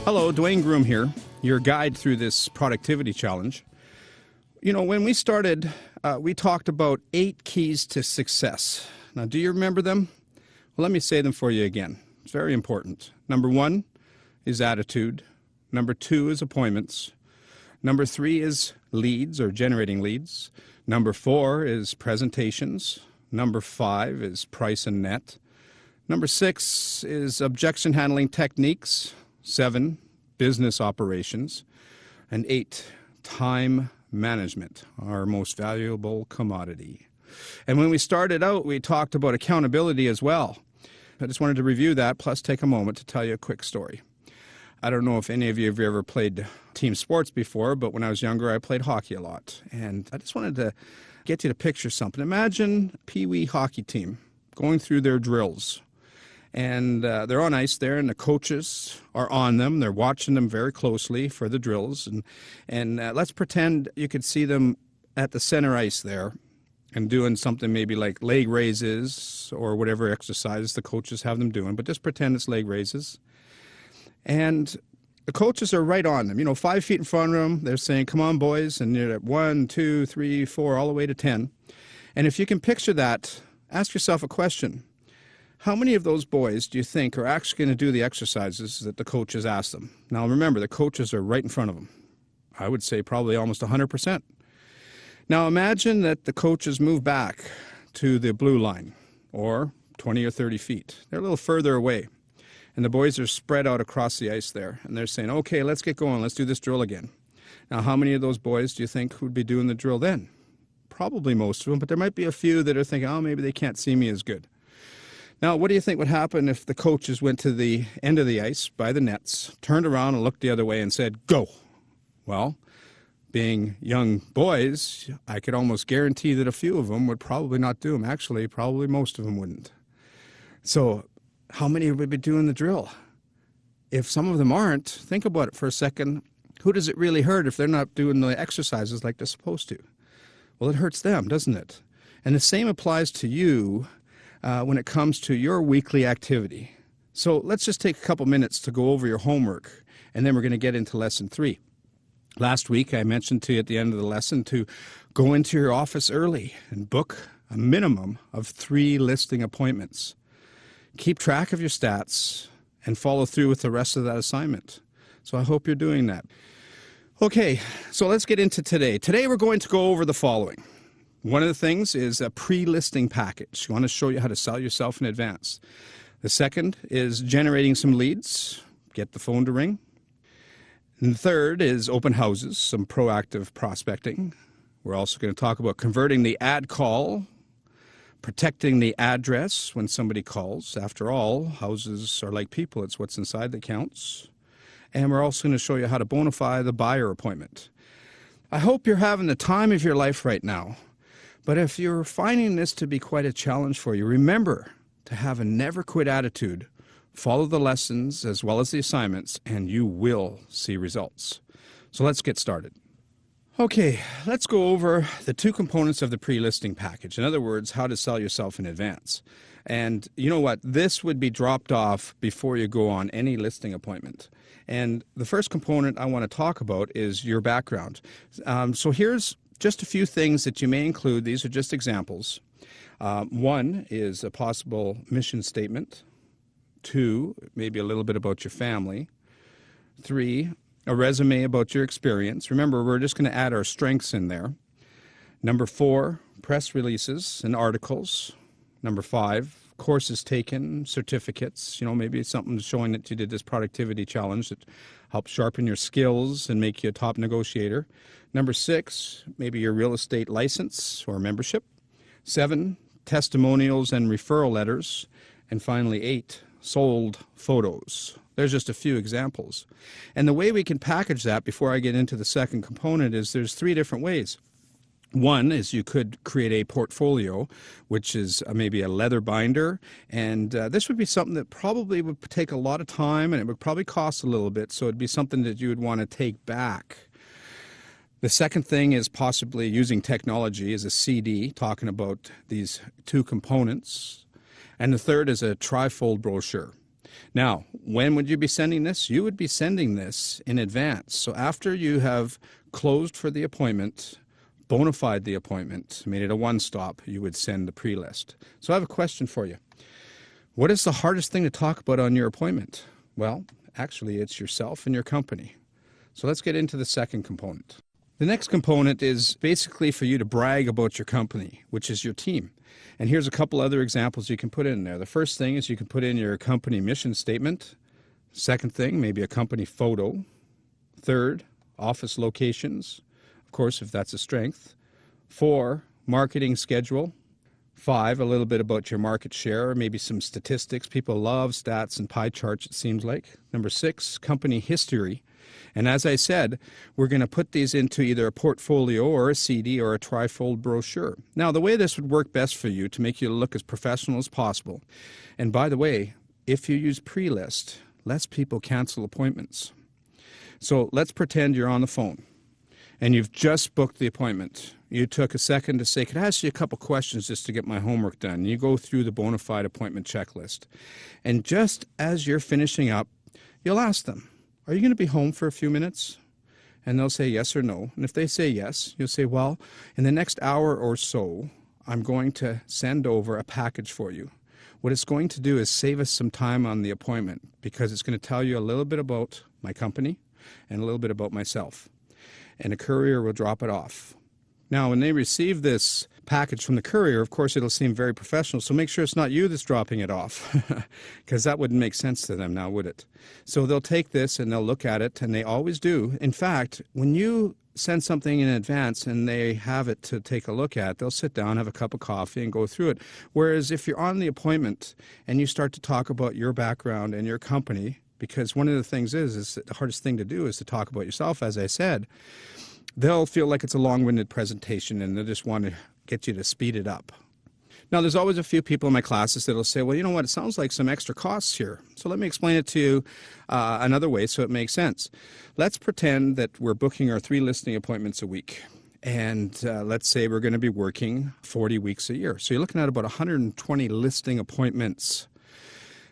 Hello, Dwayne Groom here, your guide through this productivity challenge. You know, when we started, we talked about 8 keys to success. Now, do you remember them? Well, let me say them for you again. It's very important. Number 1 is attitude. Number 2 is appointments. Number 3 is leads or generating leads. Number 4 is presentations. Number 5 is price and net. Number 6 is objection handling techniques. 7, business operations. And 8, time management, our most valuable commodity. And when we started out, we talked about accountability as well. I just wanted to review that, plus take a moment to tell you a quick story. I don't know if any of you have ever played team sports before, but when I was younger, I played hockey a lot. And I just wanted to get you to picture something. Imagine a Pee-wee hockey team going through their drills. And they're on ice there, and the coaches are on them. They're watching them very closely for the drills. And let's pretend you could see them at the center ice there and doing something maybe like leg raises or whatever exercise the coaches have them doing. But just pretend it's leg raises. And the coaches are right on them, 5 feet in front of them. They're saying, come on, boys. And you're at 1, 2, 3, 4, all the way to 10. And if you can picture that, ask yourself a question. How many of those boys do you think are actually going to do the exercises that the coaches ask them? Now, remember, the coaches are right in front of them. I would say probably almost 100%. Now, imagine that the coaches move back to the blue line, or 20 or 30 feet. They're a little further away, and the boys are spread out across the ice there, and they're saying, okay, let's get going. Let's do this drill again. Now, how many of those boys do you think would be doing the drill then? Probably most of them, but there might be a few that are thinking, oh, maybe they can't see me as good. Now, what do you think would happen if the coaches went to the end of the ice by the nets, turned around and looked the other way and said, go? Well, being young boys, I could almost guarantee that a few of them would probably not do them. Actually, probably most of them wouldn't. So how many would be doing the drill? If some of them aren't, think about it for a second. Who does it really hurt if they're not doing the exercises like they're supposed to? Well, it hurts them, doesn't it? And the same applies to you when it comes to your weekly activity. So let's just take a couple minutes to go over your homework, and then we're going to get into lesson 3. Last week, I mentioned to you at the end of the lesson to go into your office early and book a minimum of 3 listing appointments. Keep track of your stats and follow through with the rest of that assignment. So I hope you're doing that. Okay, so let's get into today. Today we're going to go over the following. One of the things is a pre-listing package. I want to show you how to sell yourself in advance. The second is generating some leads. Get the phone to ring. And the third is open houses, some proactive prospecting. We're also going to talk about converting the ad call, protecting the address when somebody calls. After all, houses are like people. It's what's inside that counts. And we're also going to show you how to bona fide the buyer appointment. I hope you're having the time of your life right now. But if you're finding this to be quite a challenge for you, remember to have a never-quit attitude. Follow the lessons as well as the assignments, and you will see results. So let's get started. Okay, let's go over the 2 components of the pre-listing package. In other words, how to sell yourself in advance. And you know what? This would be dropped off before you go on any listing appointment. And the first component I want to talk about is your background. So here's just a few things that you may include. These are just examples. 1 is a possible mission statement. 2, maybe a little bit about your family. 3, a resume about your experience. Remember, we're just going to add our strengths in there. Number 4, press releases and articles. Number 5, courses taken, certificates. Maybe it's something showing that you did this productivity challenge that helps sharpen your skills and make you a top negotiator. Number 6, maybe your real estate license or membership. 7, testimonials and referral letters. And finally, 8, sold photos. There's just a few examples. And the way we can package that before I get into the second component is there's 3 different ways. One is you could create a portfolio, which is maybe a leather binder, and this would be something that probably would take a lot of time, and it would probably cost a little bit, so it'd be something that you would want to take back. The second thing is possibly using technology as a CD, talking about these 2 components. And the third is a trifold brochure. Now, when would you be sending this? You would be sending this in advance. So after you have closed for the appointment, bona fide the appointment, made it a one-stop, you would send the pre-list. So I have a question for you. What is the hardest thing to talk about on your appointment? Well, actually, it's yourself and your company. So let's get into the second component. The next component is basically for you to brag about your company, which is your team. And here's a couple other examples you can put in there. The first thing is you can put in your company mission statement. Second thing, maybe a company photo. Third, office locations, of course, if that's a strength. 4, marketing schedule. 5, a little bit about your market share, or maybe some statistics. People love stats and pie charts, it seems like. Number 6, company history. And as I said, we're going to put these into either a portfolio or a CD or a trifold brochure. Now, the way this would work best for you to make you look as professional as possible, and by the way, if you use pre-list, less people cancel appointments. So let's pretend you're on the phone and you've just booked the appointment. You took a second to say, could I ask you a couple questions just to get my homework done? You go through the bona fide appointment checklist. And just as you're finishing up, you'll ask them, are you going to be home for a few minutes? And they'll say yes or no. And if they say yes, you'll say, well, in the next hour or so, I'm going to send over a package for you. What it's going to do is save us some time on the appointment because it's going to tell you a little bit about my company and a little bit about myself. And a courier will drop it off. Now, when they receive this package from the courier, of course, it'll seem very professional, so make sure it's not you that's dropping it off, because that wouldn't make sense to them now, would it? So they'll take this and they'll look at it, and they always do. In fact, when you send something in advance and they have it to take a look at, they'll sit down, have a cup of coffee, and go through it. Whereas if you're on the appointment and you start to talk about your background and your company, because one of the things is the hardest thing to do is to talk about yourself, as I said, they'll feel like it's a long-winded presentation and they'll just want to get you to speed it up. Now, there's always a few people in my classes that'll say, well, you know what, it sounds like some extra costs here. So let me explain it to you another way so it makes sense. Let's pretend that we're booking our 3 listing appointments a week. And let's say we're going to be working 40 weeks a year. So you're looking at about 120 listing appointments.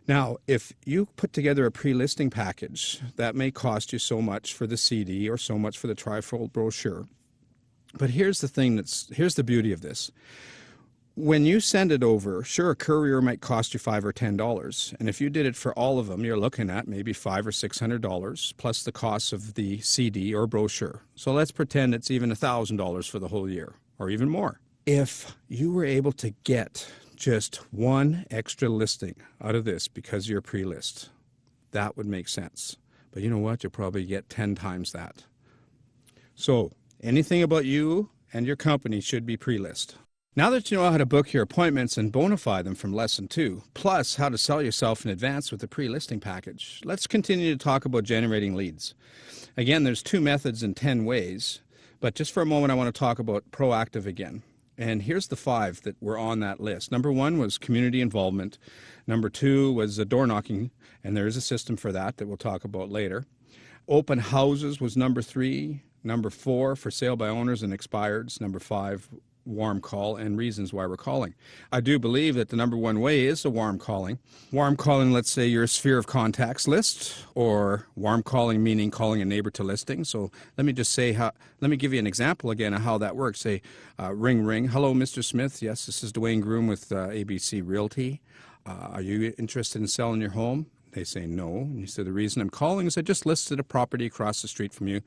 Now, if you put together a pre-listing package, that may cost you so much for the CD or so much for the trifold brochure. But here's the beauty of this. When you send it over, sure, a courier might cost you $5 or $10. And if you did it for all of them, you're looking at maybe $500 or $600 plus the cost of the CD or brochure. So let's pretend it's even $1,000 for the whole year or even more. If you were able to get just one extra listing out of this because you're pre-list, that would make sense. But you know what? You'll probably get 10 times that. So anything about you and your company should be pre-list. Now that you know how to book your appointments and bona fide them from Lesson 2, plus how to sell yourself in advance with the pre-listing package, let's continue to talk about generating leads. Again, there's 2 methods and 10 ways, but just for a moment I want to talk about proactive again. And here's the 5 that were on that list. Number 1 was community involvement. Number 2 was door knocking, and there is a system for that we'll talk about later. Open houses was number 3. Number 4, for sale by owners and expireds. Number 5, warm call and reasons why we're calling. I do believe that the number 1 way is a warm calling. Warm calling, let's say your sphere of contacts list, or warm calling meaning calling a neighbor to listing. So let me just say let me give you an example again of how that works. Say, ring, ring. Hello, Mr. Smith. Yes, this is Dwayne Groom with ABC Realty. Are you interested in selling your home? They say no. And you say, the reason I'm calling is I just listed a property across the street from you.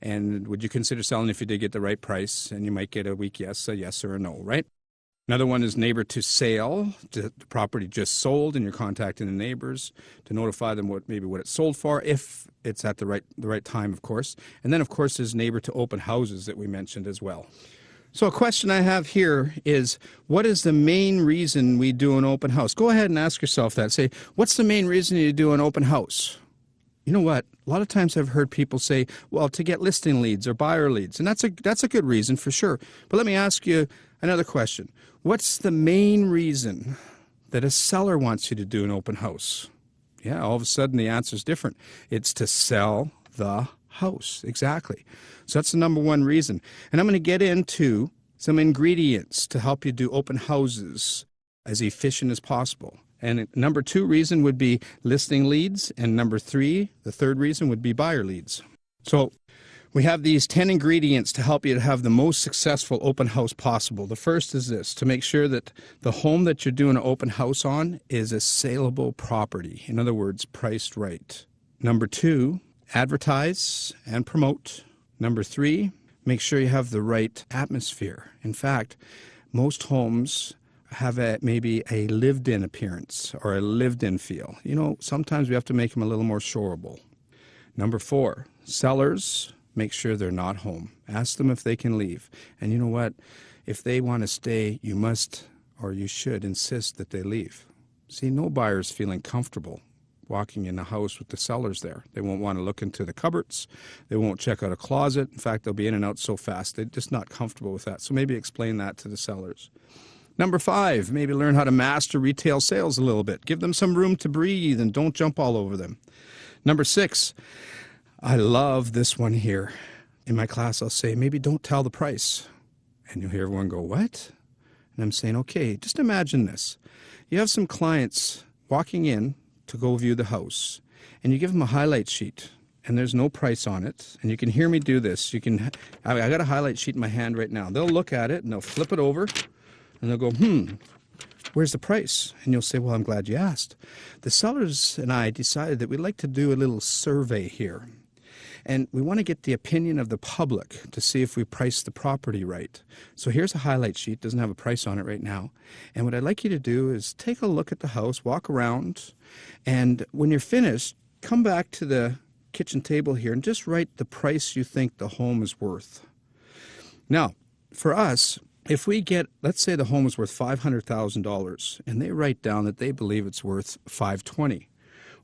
And would you consider selling if you did get the right price? And you might get a weak yes, a yes, or a no, right? Another one is neighbor to sale. The property just sold, and you're contacting the neighbors to notify them what it's sold for, if it's at the right time, of course. And then, of course, there's neighbor to open houses that we mentioned as well. So a question I have here is, what is the main reason we do an open house? Go ahead and ask yourself that. Say, what's the main reason you do an open house? You know what? A lot of times I've heard people say, well, to get listing leads or buyer leads. And that's a good reason for sure. But let me ask you another question. What's the main reason that a seller wants you to do an open house? Yeah, all of a sudden the answer is different. It's to sell the house. Exactly. So that's the number 1 reason. And I'm going to get into some ingredients to help you do open houses as efficient as possible. And number 2 reason would be listing leads. And number 3, the third reason would be buyer leads. So we have these 10 ingredients to help you to have the most successful open house possible. The first is this, to make sure that the home that you're doing an open house on is a saleable property. In other words, priced right. Number 2, advertise and promote. Number 3, make sure you have the right atmosphere. In fact, most homes have maybe a lived-in appearance or a lived-in feel. You know, sometimes we have to make them a little more showable. Number 4, sellers, make sure they're not home. Ask them if they can leave. And you know what? If they want to stay, you must or you should insist that they leave. See, no buyer's feeling comfortable walking in a house with the sellers there. They won't want to look into the cupboards. They won't check out a closet. In fact, they'll be in and out so fast. They're just not comfortable with that. So maybe explain that to the sellers. Number 5, maybe learn how to master retail sales a little bit. Give them some room to breathe and don't jump all over them. Number 6, I love this one here. In my class, I'll say, maybe don't tell the price. And you'll hear everyone go, what? And I'm saying, okay, just imagine this. You have some clients walking in to go view the house, and you give them a highlight sheet, and there's no price on it. And you can hear me do this. I got a highlight sheet in my hand right now. They'll look at it, and they'll flip it over, and they'll go, where's the price? And you'll say, well, I'm glad you asked. The sellers and I decided that we'd like to do a little survey here. And we want to get the opinion of the public to see if we price the property right. So here's a highlight sheet. Doesn't have a price on it right now. And what I'd like you to do is take a look at the house, walk around, and when you're finished, come back to the kitchen table here and just write the price you think the home is worth. Now, for us, if we get, let's say the home is worth $500,000, and they write down that they believe it's worth $520,000.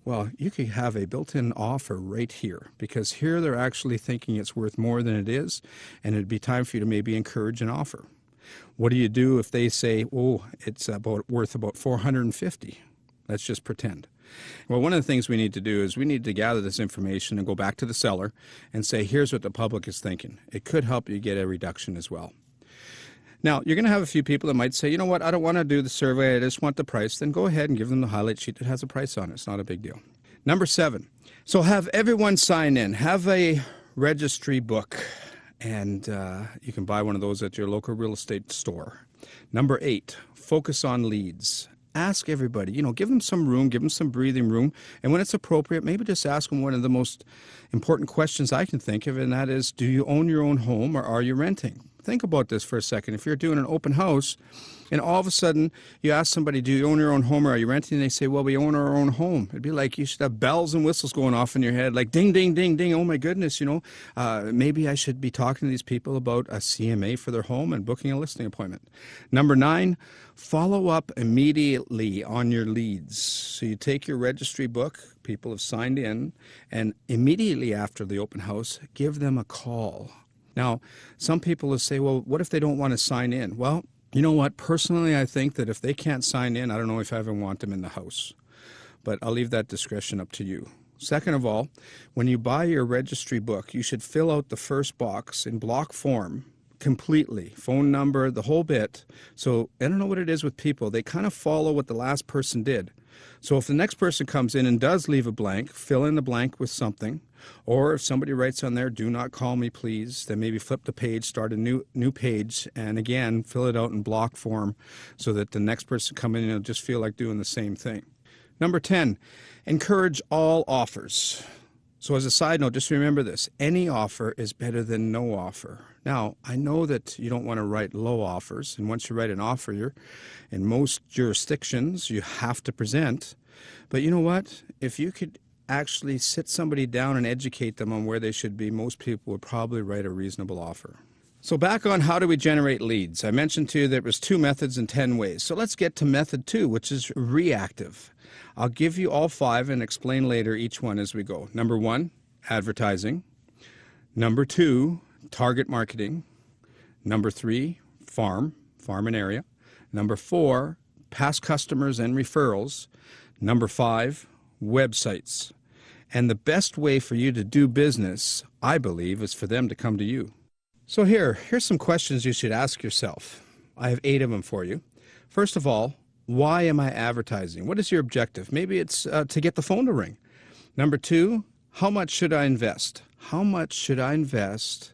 Well, you could have a built-in offer right here, because here they're actually thinking it's worth more than it is, and it'd be time for you to maybe encourage an offer. What do you do if they say, oh, it's worth about $450,000? Let's just pretend. Well, one of the things we need to do is we need to gather this information and go back to the seller and say, here's what the public is thinking. It could help you get a reduction as well. Now, you're going to have a few people that might say, you know what, I don't want to do the survey, I just want the price. Then go ahead and give them the highlight sheet that has a price on it. It's not a big deal. Number 7, so have everyone sign in. Have a registry book, and you can buy one of those at your local real estate store. Number 8, focus on leads. Ask everybody, give them some room, give them some breathing room, and when it's appropriate, maybe just ask them one of the most important questions I can think of, and that is, do you own your own home or are you renting? Think about this for a second. If you're doing an open house and all of a sudden you ask somebody, do you own your own home or are you renting? And they say, well, we own our own home. It'd be like you should have bells and whistles going off in your head, like ding, ding, ding, ding. Oh, my goodness, maybe I should be talking to these people about a CMA for their home and booking a listing appointment. Number 9, follow up immediately on your leads. So you take your registry book, people have signed in, and immediately after the open house, give them a call. Now, some people will say, well, what if they don't want to sign in? Well, you know what? Personally, I think that if they can't sign in, I don't know if I even want them in the house. But I'll leave that discretion up to you. Second of all, when you buy your registry book, you should fill out the first box in block form completely, phone number, the whole bit. So I don't know what it is with people. They kind of follow what the last person did. So if the next person comes in and does leave a blank, fill in the blank with something. Or if somebody writes on there, do not call me, please, then maybe flip the page, start a new page, and again, fill it out in block form so that the next person coming in will just feel like doing the same thing. Number 10, encourage all offers. So as a side note, just remember this, any offer is better than no offer. Now, I know that you don't want to write low offers, and once you write an offer, in most jurisdictions, you have to present. But you know what? If you could actually sit somebody down and educate them on where they should be, most people would probably write a reasonable offer. So back on how do we generate leads? I mentioned to you there was 2 methods and 10 ways. So let's get to method 2, which is reactive. I'll give you all 5 and explain later each one as we go. Number 1, advertising. Number 2, target marketing. Number 3, farm and area. Number 4, past customers and referrals. Number 5, websites. And the best way for you to do business, I believe, is for them to come to you. So here's some questions you should ask yourself. I have 8 of them for you. First of all, Why am I advertising? What is your objective? Maybe it's to get the phone to ring. Number two, how much should I invest? How much should I invest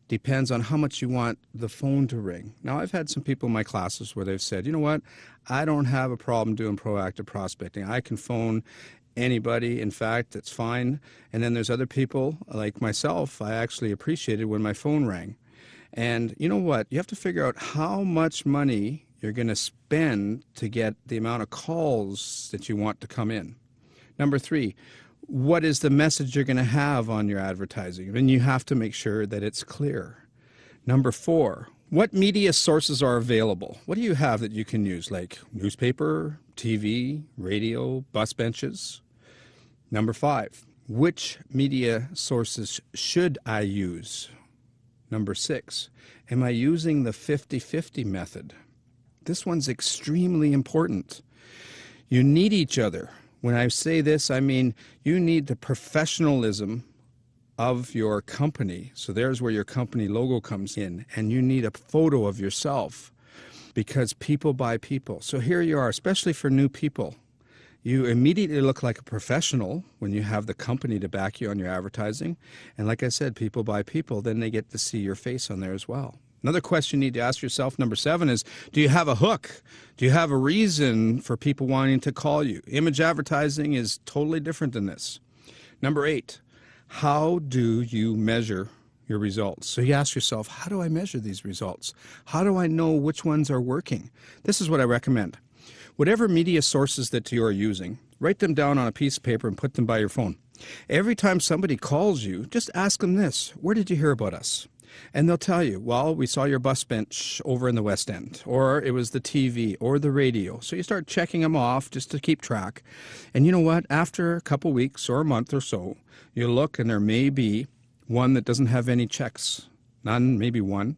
depends on how much you want the phone to ring. Now, I've had some people in my classes where they've said, you know what, I don't have a problem doing proactive prospecting. I can phone anybody. In fact, it's fine. And then there's other people like myself, I actually appreciated when my phone rang. And you know what? You have to figure out how much money you're going to spend to get the amount of calls that you want to come in. Number three, what is the message you're going to have on your advertising? And you have to make sure that it's clear. Number four, what media sources are available? What do you have that you can use, like newspaper, TV, radio, bus benches? Number five, which media sources should I use? Number six, am I using the 50-50 method? This one's extremely important. You need each other. When I say this, I mean you need the professionalism of your company. So there's where your company logo comes in. And you need a photo of yourself because people buy people. So here you are, especially for new people. You immediately look like a professional when you have the company to back you on your advertising. And like I said, people buy people. Then they get to see your face on there as well. Another question you need to ask yourself, number seven, is do you have a hook? Do you have a reason for people wanting to call you? Image advertising is totally different than this. Number eight, how do you measure your results? So you ask yourself, how do I measure these results? How do I know which ones are working? This is what I recommend. Whatever media sources that you are using, write them down on a piece of paper and put them by your phone. Every time somebody calls you, just ask them this: where did you hear about us? And they'll tell you, well, we saw your bus bench over in the West End, or it was the TV or the radio. So you start checking them off just to keep track. And you know what? After a couple weeks or a month or so, you look and there may be one that doesn't have any checks. None, maybe one.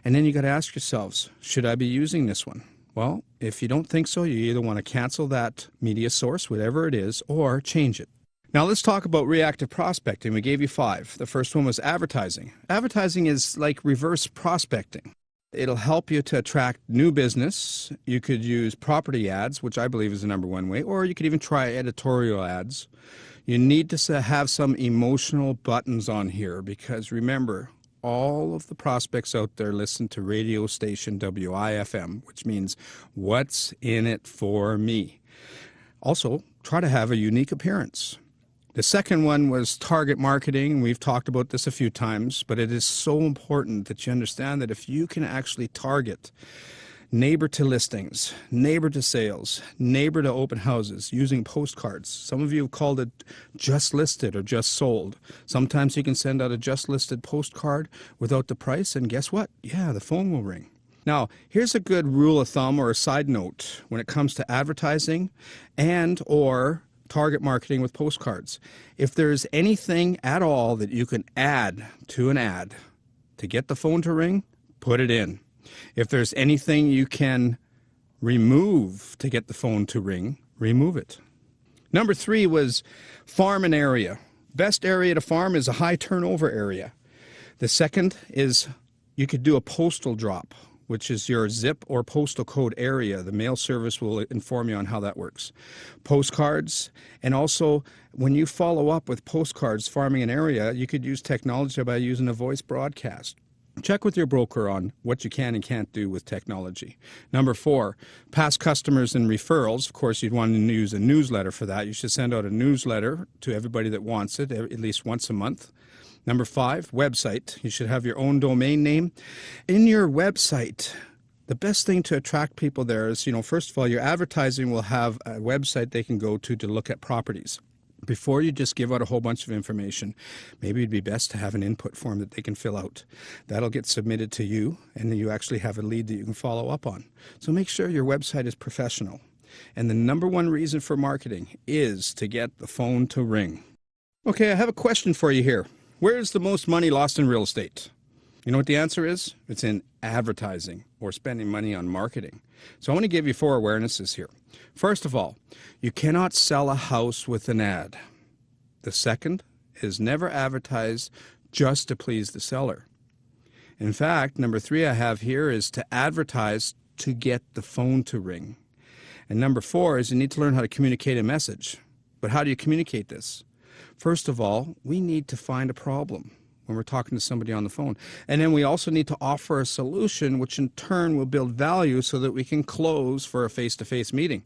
And then you got to ask yourselves, should I be using this one? Well, if you don't think so, you either want to cancel that media source, whatever it is, or change it. Now let's talk about reactive prospecting. We gave you five. The first one was advertising. Advertising is like reverse prospecting. It'll help you to attract new business. You could use property ads, which I believe is the number one way, or you could even try editorial ads. You need to have some emotional buttons on here because remember, all of the prospects out there listen to radio station WIFM, which means what's in it for me. Also, try to have a unique appearance. The second one was target marketing. We've talked about this a few times, but it is so important that you understand that if you can actually target neighbor to listings, neighbor to sales, neighbor to open houses using postcards. Some of you have called it just listed or just sold. Sometimes you can send out a just listed postcard without the price, and guess what? Yeah, the phone will ring. Now, here's a good rule of thumb or a side note when it comes to advertising and or target marketing with postcards. If there's anything at all that you can add to an ad to get the phone to ring, put it in. If there's anything you can remove to get the phone to ring, remove it. Number three was farm and area. Best area to farm is a high turnover area. The second is you could do a postal drop, which is your zip or postal code area. The mail service will inform you on how that works. Postcards, and also when you follow up with postcards farming an area, you could use technology by using a voice broadcast. Check with your broker on what you can and can't do with technology. Number four, past customers and referrals. Of course, you'd want to use a newsletter for that. You should send out a newsletter to everybody that wants it at least once a month. Number five, website. You should have your own domain name. In your website, the best thing to attract people there is, first of all, your advertising will have a website they can go to look at properties. Before you just give out a whole bunch of information, maybe it'd be best to have an input form that they can fill out. That'll get submitted to you, and then you actually have a lead that you can follow up on. So make sure your website is professional. And the number one reason for marketing is to get the phone to ring. Okay, I have a question for you here. Where is the most money lost in real estate? You know what the answer is? It's in advertising or spending money on marketing. So I want to give you four awarenesses here. First of all, you cannot sell a house with an ad. The second is never advertise just to please the seller. In fact, number three I have here is to advertise to get the phone to ring. And number 4 is you need to learn how to communicate a message. But how do you communicate this? First of all, we need to find a problem when we're talking to somebody on the phone. And then we also need to offer a solution, which in turn will build value so that we can close for a face-to-face meeting.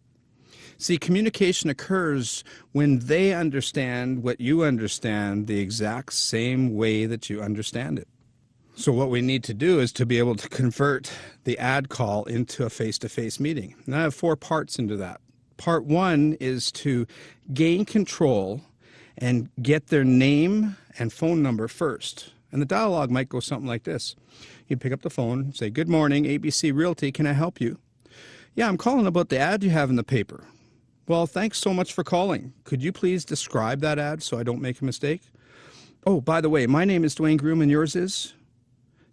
See, communication occurs when they understand what you understand the exact same way that you understand it. So what we need to do is to be able to convert the ad call into a face-to-face meeting. And I have 4 parts into that. Part 1 is to gain control and get their name and phone number first. And the dialogue might go something like this. You pick up the phone, say, "Good morning, ABC Realty, can I help you?" "Yeah, I'm calling about the ad you have in the paper." "Well, thanks so much for calling. Could you please describe that ad so I don't make a mistake?" "Oh, by the way, my name is Dwayne Groom and yours is?"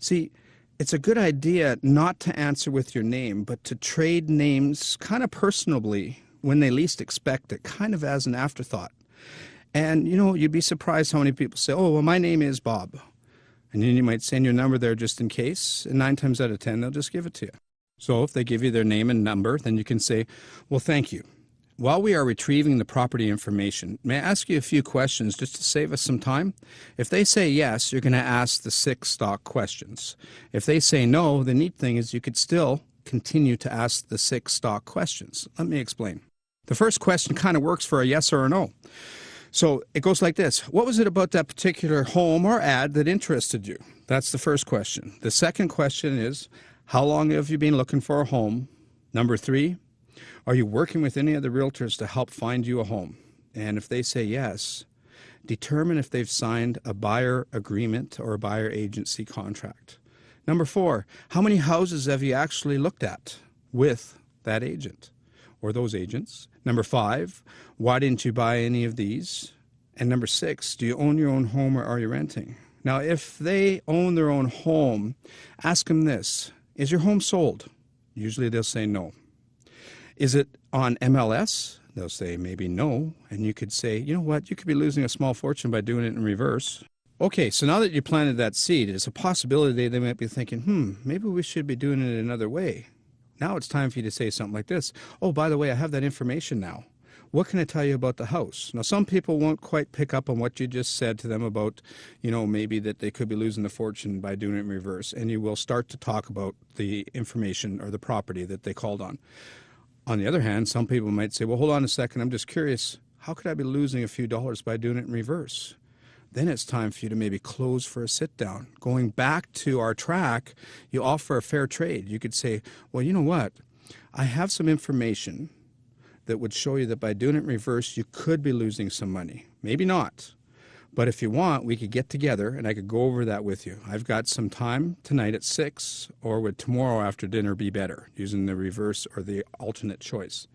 See, it's a good idea not to answer with your name, but to trade names kind of personally when they least expect it, kind of as an afterthought. And, you'd be surprised how many people say, "Oh, well, my name is Bob." And then you might send your number there just in case, and 9 times out of 10, they'll just give it to you. So if they give you their name and number, then you can say, "Well, thank you. While we are retrieving the property information, may I ask you a few questions just to save us some time?" If they say yes, you're going to ask the 6 stock questions. If they say no, the neat thing is you could still continue to ask the 6 stock questions. Let me explain. The first question kind of works for a yes or a no. So it goes like this. What was it about that particular home or ad that interested you? That's the first question. The second question is, how long have you been looking for a home? Number 3, are you working with any of the realtors to help find you a home? And if they say yes, determine if they've signed a buyer agreement or a buyer agency contract. Number 4, how many houses have you actually looked at with that agent or those agents? Number 5, why didn't you buy any of these? And number 6, do you own your own home or are you renting? Now, if they own their own home, ask them this. Is your home sold? Usually they'll say no. Is it on MLS? They'll say maybe no. And you could say, you know what, you could be losing a small fortune by doing it in reverse. Okay, so now that you planted that seed, it's a possibility they might be thinking, maybe we should be doing it another way. Now it's time for you to say something like this. "Oh, by the way, I have that information now. What can I tell you about the house?" Now, some people won't quite pick up on what you just said to them about, maybe that they could be losing the fortune by doing it in reverse. And you will start to talk about the information or the property that they called on. On the other hand, some people might say, "Well, hold on a second. I'm just curious. How could I be losing a few dollars by doing it in reverse?" Then it's time for you to maybe close for a sit down. Going back to our track, you offer a fair trade. You could say, "Well, you know what? I have some information that would show you that by doing it in reverse, you could be losing some money. Maybe not. But if you want, we could get together and I could go over that with you. I've got some time tonight at 6, or would tomorrow after dinner be better, using the reverse or the alternate choice?"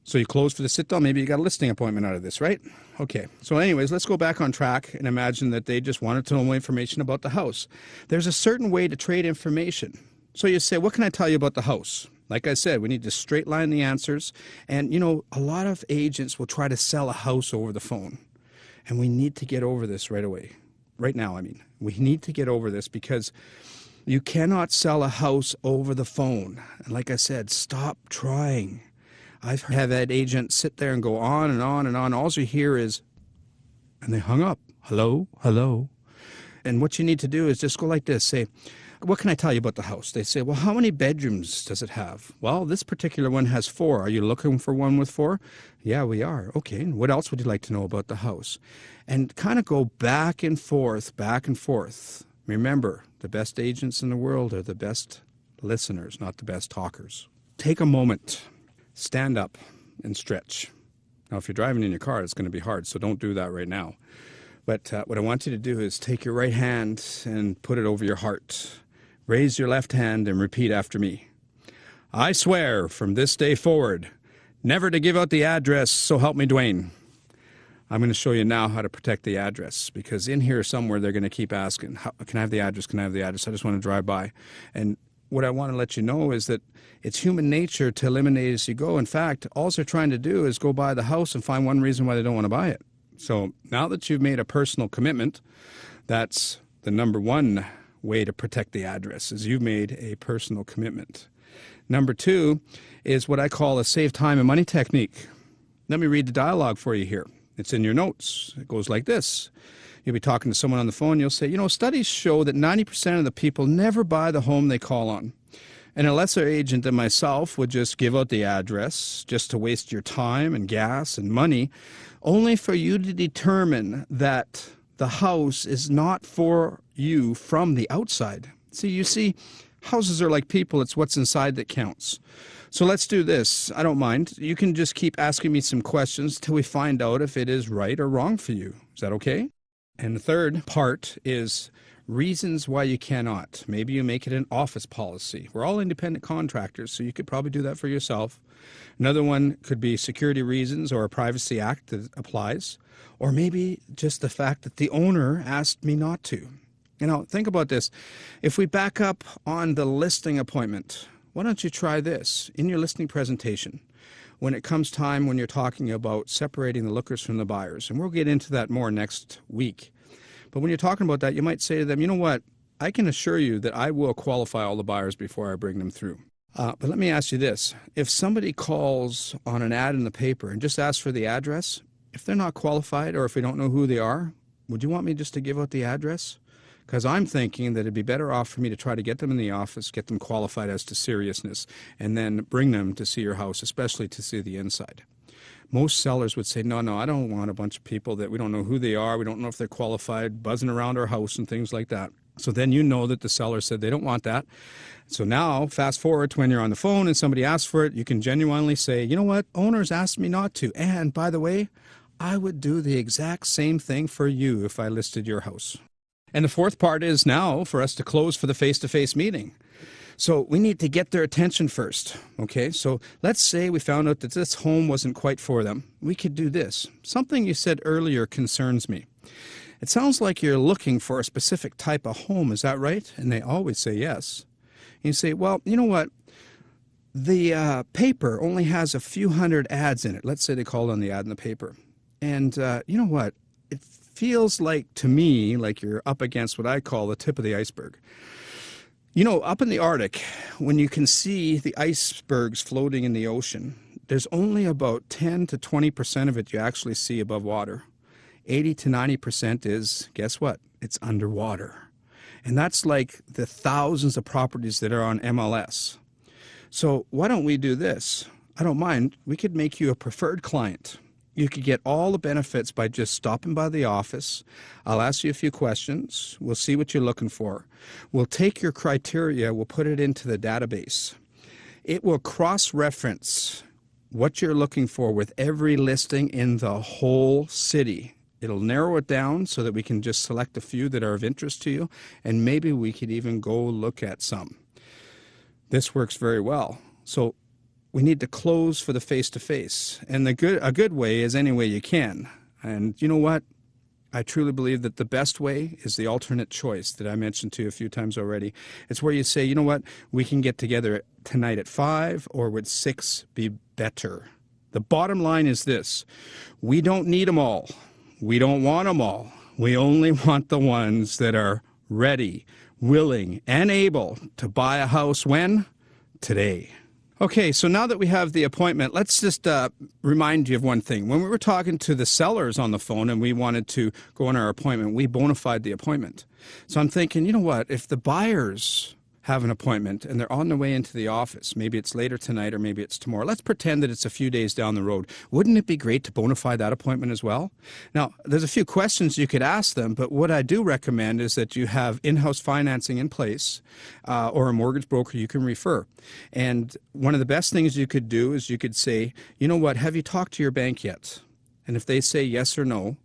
So you close for the sit-down. Maybe you got a listing appointment out of this, right? Okay. So anyways, let's go back on track and imagine that they just wanted to know more information about the house. There's a certain way to trade information. So you say, "What can I tell you about the house?" Like I said, we need to straight line the answers. And, a lot of agents will try to sell a house over the phone. And we need to get over this right away. Right now, I mean. We need to get over this because you cannot sell a house over the phone. And like I said, stop trying. I've had that agent sit there and go on and on and on. All you hear is, and they hung up. "Hello, hello." And what you need to do is just go like this. Say, "What can I tell you about the house?" They say, "Well, how many bedrooms does it have?" "Well, this particular one has 4. Are you looking for one with 4? "Yeah, we are." "Okay, and what else would you like to know about the house?" And kind of go back and forth, back and forth. Remember, the best agents in the world are the best listeners, not the best talkers. Take a moment. Stand up and stretch. Now, if you're driving in your car, it's going to be hard, so don't do that right now. But what I want you to do is take your right hand and put it over your heart. Raise your left hand and repeat after me. "I swear from this day forward never to give out the address, so help me Dwayne." I'm going to show you now how to protect the address, because in here somewhere they're going to keep asking, "Can I have the address? Can I have the address? I just want to drive by." And what I want to let you know is that it's human nature to eliminate as you go. In fact, all they're trying to do is go buy the house and find one reason why they don't want to buy it. So now that you've made a personal commitment, that's the number 1 way to protect the address, is you've made a personal commitment. Number two is what I call a save time and money technique. Let me read the dialogue for you here. It's in your notes. It goes like this. You'll be talking to someone on the phone. You'll say, studies show that 90% of the people never buy the home they call on. And a lesser agent than myself would just give out the address just to waste your time and gas and money, only for you to determine that the house is not for you from the outside. You see, houses are like people. It's what's inside that counts. So let's do this. I don't mind. You can just keep asking me some questions till we find out if it is right or wrong for you. Is that okay? And the third part is reasons why you cannot. Maybe you make it an office policy. We're all independent contractors, so you could probably do that for yourself. Another one could be security reasons or a privacy act that applies. Or maybe just the fact that the owner asked me not to. Think about this. If we back up on the listing appointment, why don't you try this in your listing presentation when it comes time when you're talking about separating the lookers from the buyers. And we'll get into that more next week. But when you're talking about that, you might say to them, you know what, I can assure you that I will qualify all the buyers before I bring them through. But let me ask you this. If somebody calls on an ad in the paper and just asks for the address, if they're not qualified or if we don't know who they are, would you want me just to give out the address? Because I'm thinking that it'd be better off for me to try to get them in the office, get them qualified as to seriousness, and then bring them to see your house, especially to see the inside. Most sellers would say, no, I don't want a bunch of people that we don't know who they are, we don't know if they're qualified, buzzing around our house and things like that. So then you know that the seller said they don't want that. So now, fast forward to when you're on the phone and somebody asks for it, you can genuinely say, you know what, owners asked me not to. And by the way, I would do the exact same thing for you if I listed your house. And the fourth part is now for us to close for the face-to-face meeting. So we need to get their attention first, okay? So let's say we found out that this home wasn't quite for them. We could do this. Something you said earlier concerns me. It sounds like you're looking for a specific type of home, is that right? And they always say yes. And you say, well, you know what? The paper only has a few hundred ads in it. Let's say they called on the ad in the paper. And you know what? It feels like, to me, like you're up against what I call the tip of the iceberg. Up in the Arctic, when you can see the icebergs floating in the ocean, there's only about 10 to 20% of it you actually see above water. 80 to 90% is, guess what? It's underwater. And that's like the thousands of properties that are on MLS. So why don't we do this? I don't mind. We could make you a preferred client. You could get all the benefits by just stopping by the office. I'll ask you a few questions. We'll see what you're looking for. We'll take your criteria, we'll put it into the database. It will cross-reference what you're looking for with every listing in the whole city. It'll narrow it down so that we can just select a few that are of interest to you, and maybe we could even go look at some. This works very well. So we need to close for the face-to-face. And a good way is any way you can. And you know what? I truly believe that the best way is the alternate choice that I mentioned to you a few times already. It's where you say, you know what? We can get together tonight at 5, or would 6 be better? The bottom line is this. We don't need them all. We don't want them all. We only want the ones that are ready, willing, and able to buy a house when? Today. Okay, so now that we have the appointment, let's just remind you of one thing. When we were talking to the sellers on the phone and we wanted to go on our appointment, we bona fide the appointment. So I'm thinking, you know what, if the buyers have an appointment and they're on their way into the office, maybe it's later tonight or maybe it's tomorrow, let's pretend that it's a few days down the road. Wouldn't it be great to bona fide that appointment as well? Now, there's a few questions you could ask them, but what I do recommend is that you have in-house financing in place or a mortgage broker you can refer. And one of the best things you could do is you could say, you know what, have you talked to your bank yet? And if they say yes or no,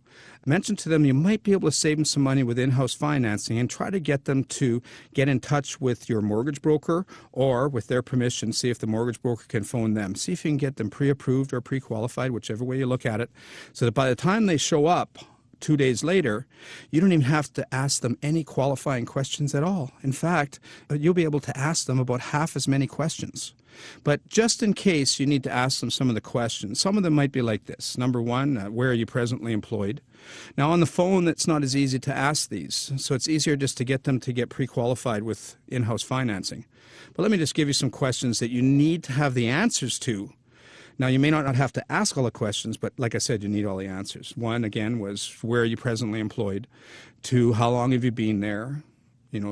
mention to them you might be able to save them some money with in-house financing, and try to get them to get in touch with your mortgage broker, or with their permission, see if the mortgage broker can phone them. See if you can get them pre-approved or pre-qualified, whichever way you look at it, so that by the time they show up 2 days later, you don't even have to ask them any qualifying questions at all. In fact, you'll be able to ask them about half as many questions. But just in case you need to ask them some of the questions, some of them might be like this. Number one, where are you presently employed? Now, on the phone, it's not as easy to ask these, so it's easier just to get them to get pre-qualified with in-house financing. But let me just give you some questions that you need to have the answers to. Now, you may not have to ask all the questions, but like I said, you need all the answers. One, again, was where are you presently employed? Two, how long have you been there?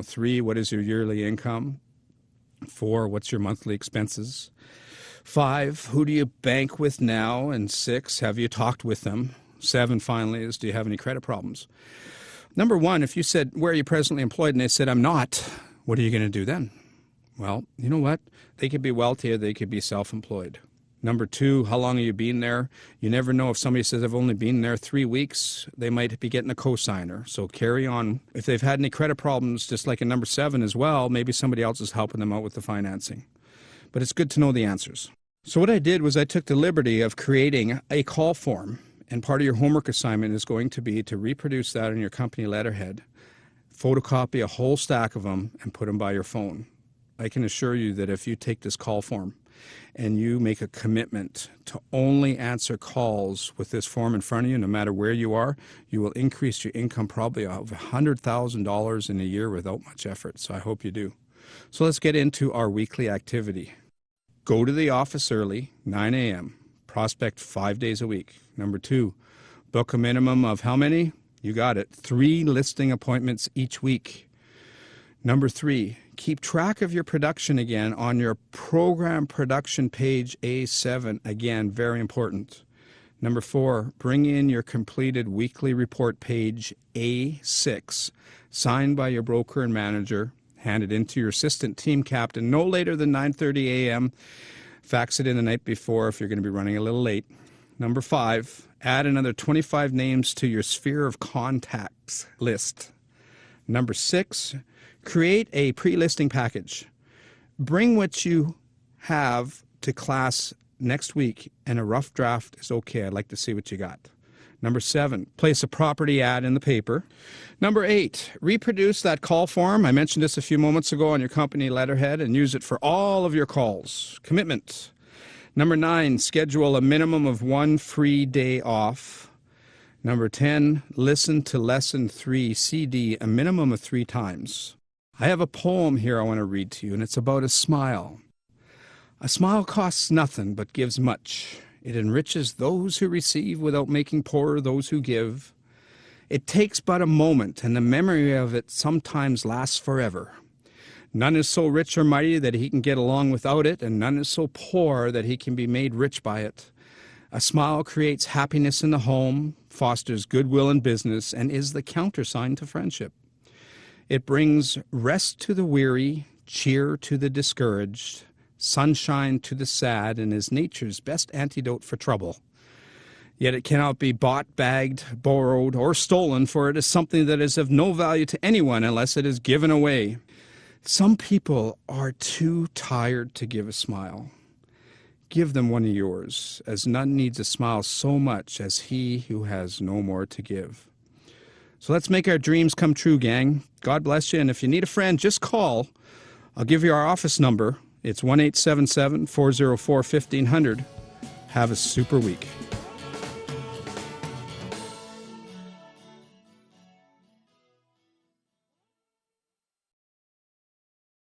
Three, what is your yearly income? 4, what's your monthly expenses? 5, who do you bank with now? And 6, have you talked with them? 7, finally, is do you have any credit problems? Number 1, if you said, where are you presently employed? And they said, I'm not, what are you going to do then? Well, you know what? They could be wealthy or they could be self-employed. Number 2, how long have you been there? You never know. If somebody says, I've only been there 3 weeks, they might be getting a cosigner. So carry on. If they've had any credit problems, just like in number 7 as well, maybe somebody else is helping them out with the financing. But it's good to know the answers. So what I did was I took the liberty of creating a call form. And part of your homework assignment is going to be to reproduce that on your company letterhead, photocopy a whole stack of them, and put them by your phone. I can assure you that if you take this call form and you make a commitment to only answer calls with this form in front of you, no matter where you are, you will increase your income probably of $100,000 in a year without much effort. So I hope you do. So let's get into our weekly activity. Go to the office early, 9 a.m., prospect 5 days a week. Number 2, book a minimum of how many? You got it, 3 listing appointments each week. Number 3, keep track of your production again on your program production page A7. Again, very important. Number 4, bring in your completed weekly report page A6, signed by your broker and manager, hand it into your assistant team captain no later than 9:30 a.m. Fax it in the night before if you're going to be running a little late. Number 5, add another 25 names to your sphere of contacts list. Number 6, create a pre-listing package. Bring what you have to class next week, and a rough draft is okay. I'd like to see what you got. Number 7, place a property ad in the paper. Number 8, reproduce that call form. I mentioned this a few moments ago on your company letterhead and use it for all of your calls. Commitment. Number 9, schedule a minimum of 1 free day off. Number 10, listen to lesson 3 CD a minimum of 3 times. I have a poem here I want to read to you, and it's about a smile. A smile costs nothing but gives much. It enriches those who receive without making poorer those who give. It takes but a moment, and the memory of it sometimes lasts forever. None is so rich or mighty that he can get along without it, and none is so poor that he can be made rich by it. A smile creates happiness in the home, fosters goodwill in business, and is the countersign to friendship. It brings rest to the weary, cheer to the discouraged, sunshine to the sad, and is nature's best antidote for trouble. Yet it cannot be bought, bagged, borrowed, or stolen, for it is something that is of no value to anyone unless it is given away. Some people are too tired to give a smile. Give them one of yours, as none needs a smile so much as he who has no more to give. So let's make our dreams come true, gang. God bless you, and if you need a friend, just call. I'll give you our office number. It's 1-877-404-1500. Have a super week.